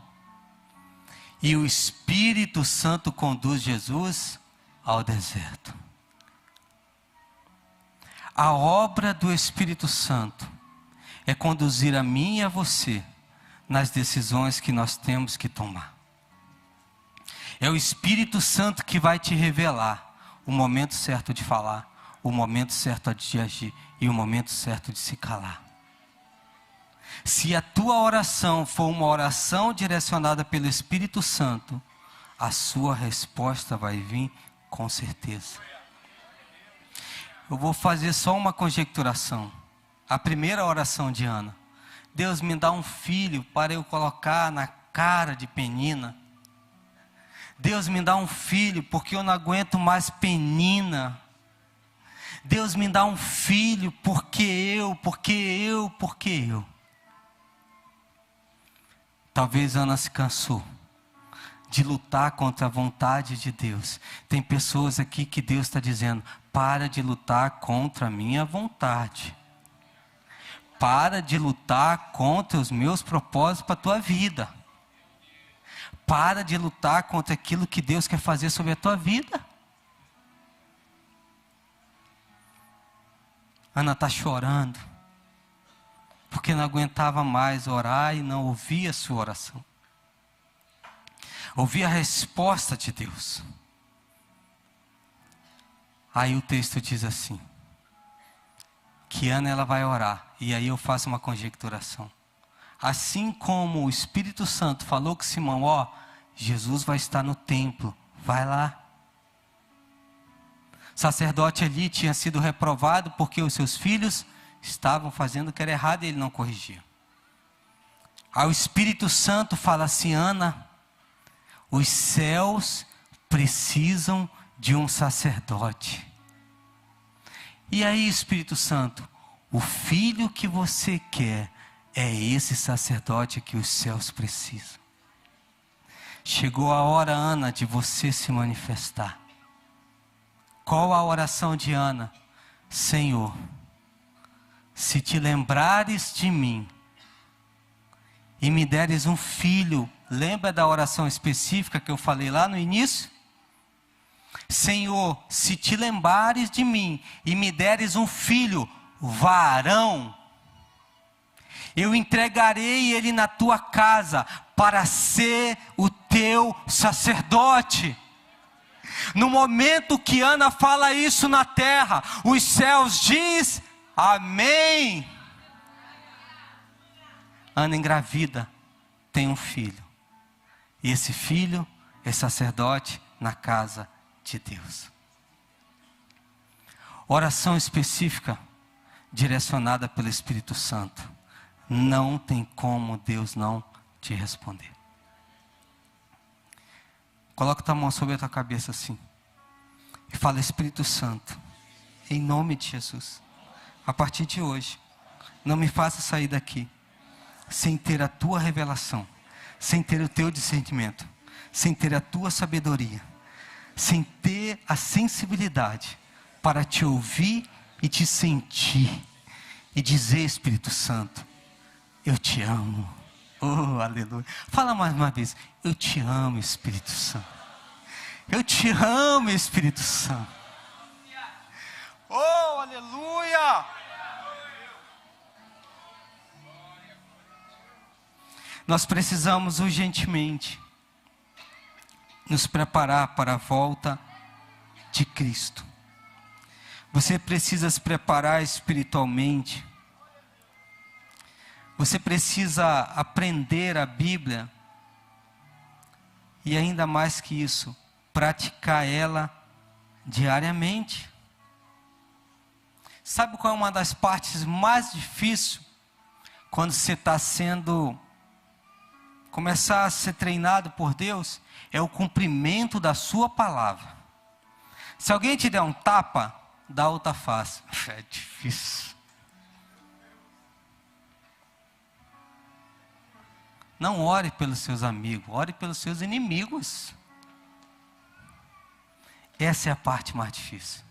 e o Espírito Santo conduz Jesus ao deserto. A obra do Espírito Santo é conduzir a mim e a você nas decisões que nós temos que tomar. É o Espírito Santo que vai te revelar o momento certo de falar, o momento certo de agir e o momento certo de se calar. Se a tua oração for uma oração direcionada pelo Espírito Santo, a sua resposta vai vir com certeza. Eu vou fazer só uma conjecturação. A primeira oração de Ana: Deus, me dá um filho para eu colocar na cara de Penina. Deus, me dá um filho porque eu não aguento mais Penina. Deus me dá um filho, porque eu. Talvez Ana se cansou de lutar contra a vontade de Deus. Tem pessoas aqui que Deus está dizendo: para de lutar contra a minha vontade. Para de lutar contra os meus propósitos para a tua vida. Para de lutar contra aquilo que Deus quer fazer sobre a tua vida. Ana está chorando, porque não aguentava mais orar e não ouvia a sua oração. Ouvia a resposta de Deus. Aí o texto diz assim, que Ana ela vai orar, e aí eu faço uma conjecturação. Assim como o Espírito Santo falou com Simão, ó, Jesus vai estar no templo, vai lá. O sacerdote ali tinha sido reprovado porque os seus filhos estavam fazendo o que era errado e ele não corrigia. Aí o Espírito Santo fala assim, Ana, os céus precisam de um sacerdote. E aí, Espírito Santo, o filho que você quer é esse sacerdote que os céus precisam. Chegou a hora, Ana, de você se manifestar. Qual a oração de Ana? Senhor, se te lembrares de mim e me deres um filho, lembra da oração específica que eu falei lá no início? Senhor, se te lembrares de mim e me deres um filho, varão, eu entregarei ele na tua casa para ser o teu sacerdote. No momento que Ana fala isso na terra, os céus diz amém. Ana engravida, tem um filho. E esse filho é sacerdote na casa de Deus. Oração específica, direcionada pelo Espírito Santo. Não tem como Deus não te responder. Coloca tua mão sobre a tua cabeça assim. E fala, Espírito Santo, em nome de Jesus, a partir de hoje, não me faça sair daqui sem ter a tua revelação, sem ter o teu discernimento, sem ter a tua sabedoria, sem ter a sensibilidade para te ouvir e te sentir e dizer, Espírito Santo, eu te amo. Oh, aleluia. Fala mais uma vez, eu te amo, Espírito Santo. Eu te amo, Espírito Santo. Oh, aleluia. Nós precisamos urgentemente nos preparar para a volta de Cristo. Você precisa se preparar espiritualmente. Você precisa aprender a Bíblia. E ainda mais que isso, praticar ela diariamente. Sabe qual é uma das partes mais difíceis? Quando você está começar a ser treinado por Deus, é o cumprimento da sua palavra. Se alguém te der um tapa, dá outra face. É difícil. Não ore pelos seus amigos, ore pelos seus inimigos. Essa é a parte mais difícil.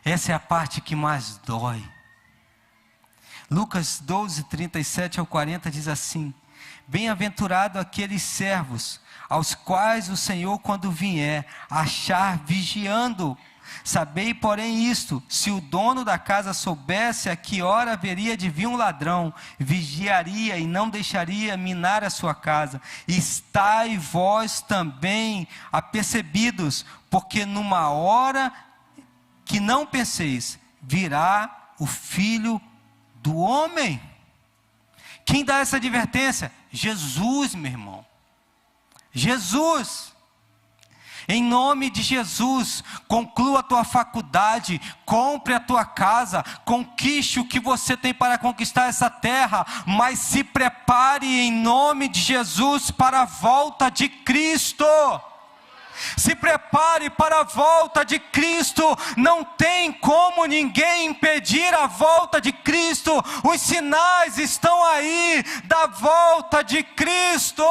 Essa é a parte que mais dói. Lucas 12, 37 ao 40 diz assim: bem-aventurado aqueles servos, aos quais o Senhor, quando vier, achar vigiando. Sabei, porém, isto: se o dono da casa soubesse a que hora haveria de vir um ladrão, vigiaria e não deixaria minar a sua casa. Estai vós também apercebidos, porque numa hora que não penseis, virá o Filho do Homem. Quem dá essa advertência? Jesus, meu irmão. Jesus. Em nome de Jesus, conclua a tua faculdade, compre a tua casa, conquiste o que você tem para conquistar essa terra, mas se prepare em nome de Jesus para a volta de Cristo. Se prepare para a volta de Cristo. Não tem como ninguém impedir a volta de Cristo. Os sinais estão aí da volta de Cristo.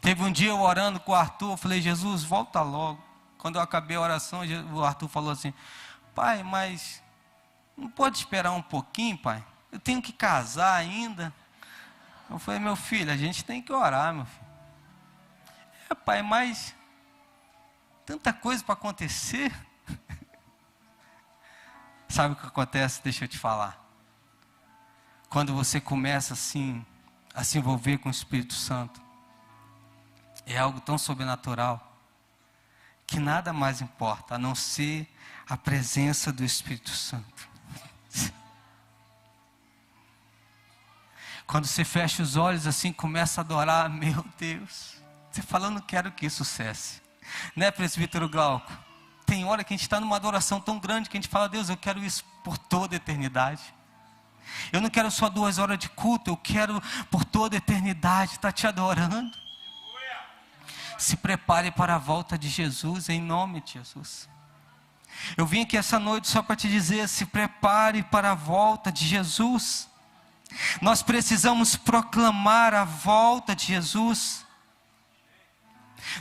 Teve um dia eu orando com o Arthur, eu falei: Jesus, volta logo. Quando eu acabei a oração, o Arthur falou assim: pai, mas não pode esperar um pouquinho, pai? Eu tenho que casar ainda. Eu falei: meu filho, a gente tem que orar, meu filho. Pai, mas tanta coisa para acontecer. Sabe o que acontece? Deixa eu te falar. Quando você começa assim a se envolver com o Espírito Santo, é algo tão sobrenatural que nada mais importa a não ser a presença do Espírito Santo. Quando você fecha os olhos assim, começa a adorar, meu Deus, você fala: eu não quero que isso cesse, né, presbítero Glauco? Tem hora que a gente está numa adoração tão grande que a gente fala: Deus, eu quero isso por toda a eternidade. Eu não quero só 2 horas de culto, eu quero por toda a eternidade estar te adorando. Se prepare para a volta de Jesus, em nome de Jesus. Eu vim aqui essa noite só para te dizer: se prepare para a volta de Jesus. Nós precisamos proclamar a volta de Jesus.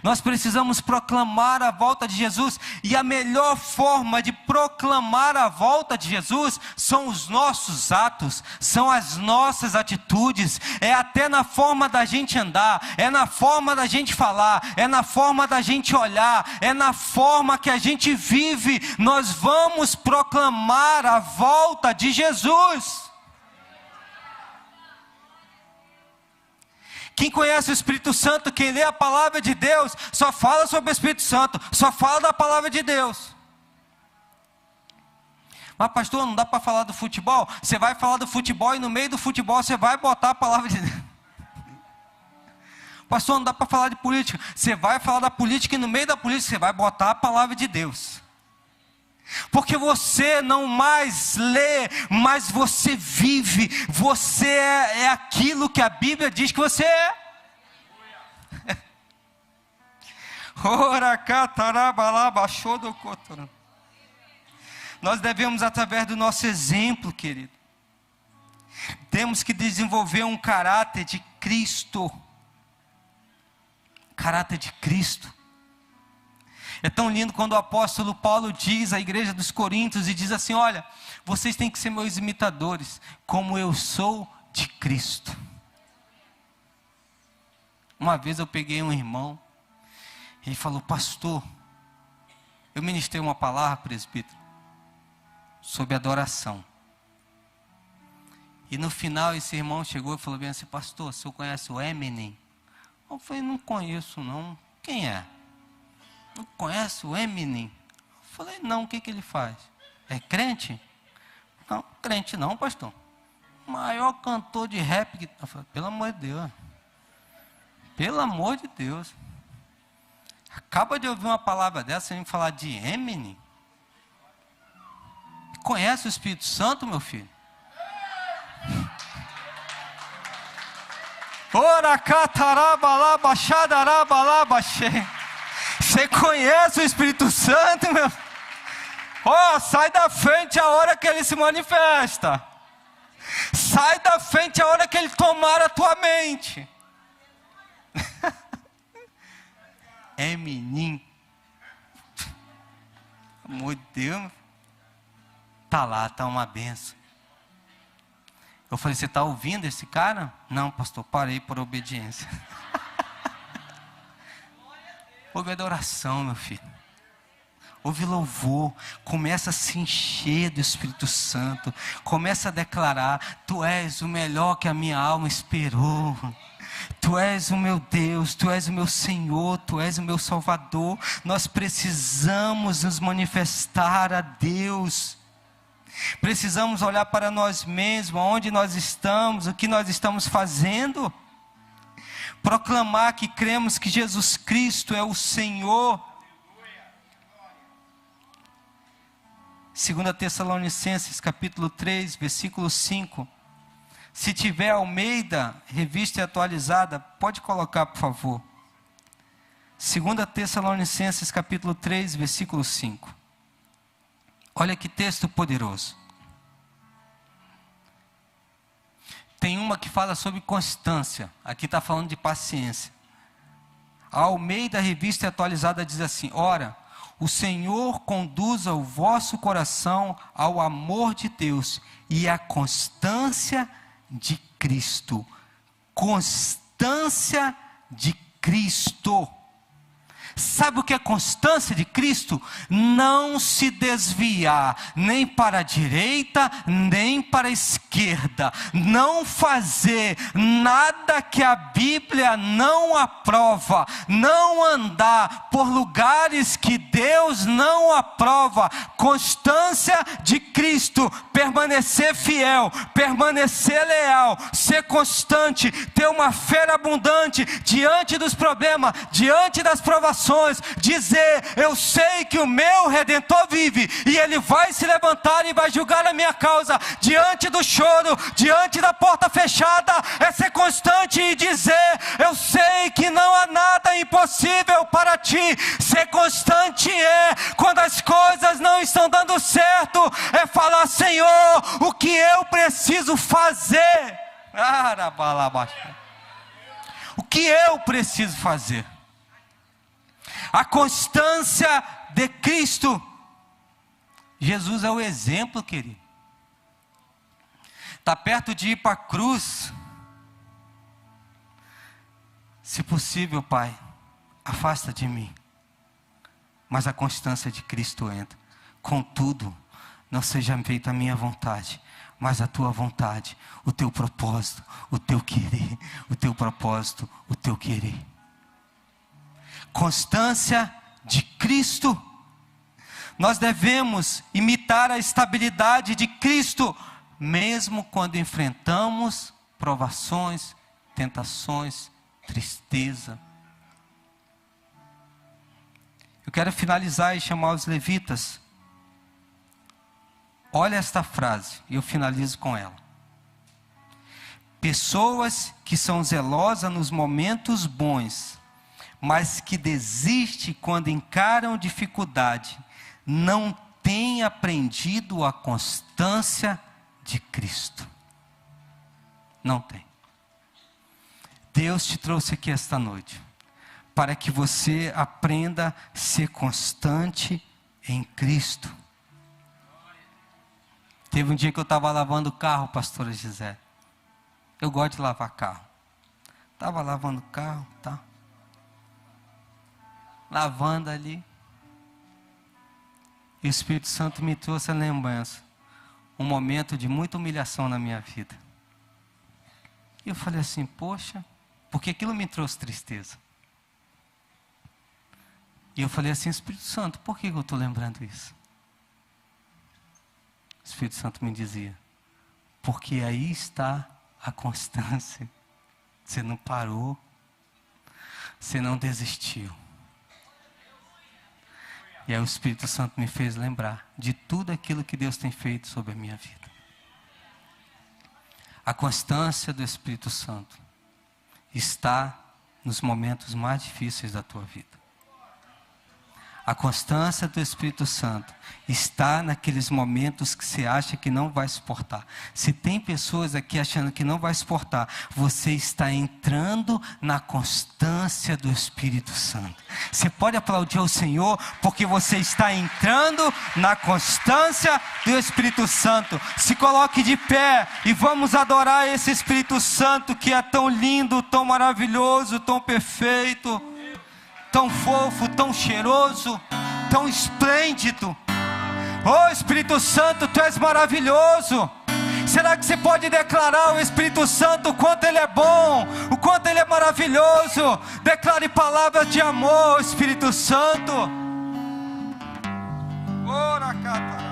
Nós precisamos proclamar a volta de Jesus. E a melhor forma de proclamar a volta de Jesus são os nossos atos, são as nossas atitudes. É até na forma da gente andar, é na forma da gente falar, é na forma da gente olhar, é na forma que a gente vive. Nós vamos proclamar a volta de Jesus. Quem conhece o Espírito Santo, quem lê a palavra de Deus, só fala sobre o Espírito Santo, só fala da palavra de Deus. Mas pastor, não dá para falar do futebol? Você vai falar do futebol e no meio do futebol você vai botar a palavra de Deus. Pastor, não dá para falar de política. Você vai falar da política e no meio da política você vai botar a palavra de Deus. Porque você não mais lê, mas você vive. Você é aquilo que a Bíblia diz que você é. Nós devemos, através do nosso exemplo, querido, temos que desenvolver um caráter de Cristo. Caráter de Cristo. É tão lindo quando o apóstolo Paulo diz à igreja dos Coríntios e diz assim: olha, vocês têm que ser meus imitadores, como eu sou de Cristo. Uma vez eu peguei um irmão, ele falou: pastor, eu ministrei uma palavra, presbítero, sobre adoração. E no final esse irmão chegou e falou bem assim: pastor, o senhor conhece o Eminem? Eu falei: não conheço não. Quem é? Não conhece o Eminem? Eu falei: não, o que ele faz? É crente? Não, crente não, pastor. Maior cantor de rap que... Eu falei: pelo amor de Deus. Pelo amor de Deus. Acaba de ouvir uma palavra dessa, você vem falar de Eminem? Conhece o Espírito Santo, meu filho? Ora catarabalabaxadarabalabachê. Você conhece o Espírito Santo, meu? Sai da frente a hora que ele se manifesta. Sai da frente a hora que ele tomar a tua mente. É menino. Amor de Deus. Tá lá, tá uma benção. Eu falei: você está ouvindo esse cara? Não, pastor, parei por obediência. Ouve adoração, meu filho. Ouve louvor. Começa a se encher do Espírito Santo. Começa a declarar: tu és o melhor que a minha alma esperou. Tu és o meu Deus, tu és o meu Senhor, tu és o meu Salvador. Nós precisamos nos manifestar a Deus. Precisamos olhar para nós mesmos, onde nós estamos, o que nós estamos fazendo. Proclamar que cremos que Jesus Cristo é o Senhor. 2 Tessalonicenses capítulo 3, versículo 5. Se tiver Almeida, revista e atualizada, pode colocar, por favor. 2 Tessalonicenses capítulo 3, versículo 5. Olha que texto poderoso. Tem uma que fala sobre constância. Aqui está falando de paciência. A Almeida, revista e atualizada, diz assim: ora, o Senhor conduza o vosso coração ao amor de Deus e à constância de Cristo. Constância de Cristo. Sabe o que é constância de Cristo? Não se desviar nem para a direita, nem para a esquerda. Não fazer nada que a Bíblia não aprova. Não andar por lugares que Deus não aprova. Constância de Cristo. Permanecer fiel, permanecer leal, ser constante, ter uma fé abundante diante dos problemas, diante das provações. Dizer: eu sei que o meu Redentor vive e Ele vai se levantar e vai julgar a minha causa diante do choro, diante da porta fechada. É ser constante e dizer: eu sei que não há nada impossível para ti. Ser constante é quando as coisas não estão dando certo, é falar: Senhor, o que eu preciso fazer? O que eu preciso fazer? A constância de Cristo. Jesus é o exemplo, querido. Está perto de ir para a cruz. Se possível, Pai, afasta de mim. Mas a constância de Cristo entra. Contudo, não seja feita a minha vontade, mas a tua vontade, o teu propósito, o teu querer, o teu propósito, o teu querer. Constância de Cristo. Nós devemos imitar a estabilidade de Cristo, mesmo quando enfrentamos provações, tentações, tristeza. Eu quero finalizar e chamar os levitas. Olha esta frase, e eu finalizo com ela. Pessoas que são zelosas nos momentos bons, mas que desistem quando encaram dificuldade, não têm aprendido a constância de Cristo. Não tem. Deus te trouxe aqui esta noite para que você aprenda a ser constante em Cristo. Teve um dia que eu estava lavando o carro, pastora Gisele. Eu gosto de lavar carro. Estava lavando o carro, tá? Lavando ali. E o Espírito Santo me trouxe a lembrança. Um momento de muita humilhação na minha vida. E eu falei assim: poxa, porque aquilo me trouxe tristeza. E eu falei assim: Espírito Santo, por que eu estou lembrando isso? O Espírito Santo me dizia: porque aí está a constância. Você não parou, você não desistiu. E aí o Espírito Santo me fez lembrar de tudo aquilo que Deus tem feito sobre a minha vida. A constância do Espírito Santo está nos momentos mais difíceis da tua vida. A constância do Espírito Santo está naqueles momentos que você acha que não vai suportar. Se tem pessoas aqui achando que não vai suportar, você está entrando na constância do Espírito Santo. Você pode aplaudir ao Senhor, porque você está entrando na constância do Espírito Santo. Se coloque de pé e vamos adorar esse Espírito Santo que é tão lindo, tão maravilhoso, tão perfeito, tão fofo, tão cheiroso, tão esplêndido. Oh Espírito Santo, Tu és maravilhoso. Será que você pode declarar ao Espírito Santo o quanto Ele é bom, o quanto Ele é maravilhoso? Declare palavras de amor, Espírito Santo. Ora, cata.